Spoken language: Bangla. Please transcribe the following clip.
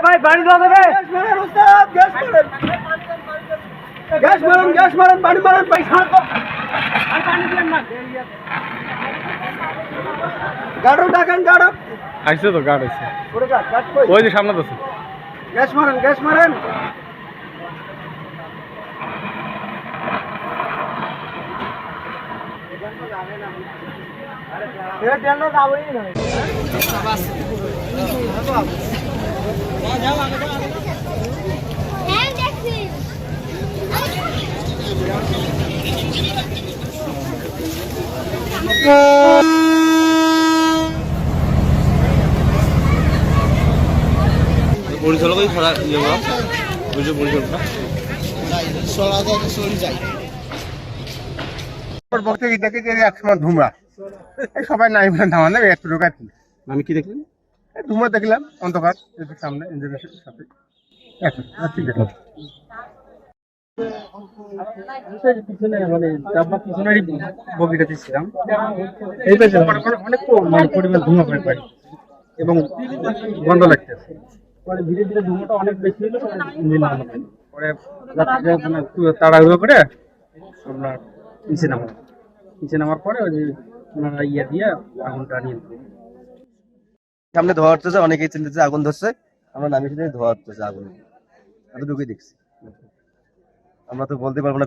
ভাই পানি দেওয়া যাবে? গ্যাস মারেন পানি মারেন পয়সা গাড়ো ডাকান গাড়ো আইছে তো গাড় আছে ওই যে সামনে তো গ্যাস মারেন পরিচালকই খারা ইয়ে বুঝে পরিচালক ধুমা সবাই নাই বলে ধামা নেবে একটু ঢোকা আমি কি দেখলাম ধুমা দেখলাম অন্ধকার সামনে সাথে ঠিক আছে বগিটাতে ছিলাম এই পাশে অনেক পরিমাণ ধোঁয়া করে পাই এবং গন্ধ লাগতেছে পরে ধীরে ধীরে ধোঁয়াটা অনেক বেশি হলো ইঞ্জিন পরে তাড়াহুড়ো করে আপনার নিচে নামার পরে ওই যে ওনারা ইয়ে দিয়ে আগুনটা নিয়ন্ত্রণ সামনে ধোয়া হচ্ছে অনেকেই চিন্তিত আগুন ধরছে আমরা নামিয়ে ধোয়া হচ্ছে আগুন এতটুকুই দেখছি আমরা তো বলতে পারবো না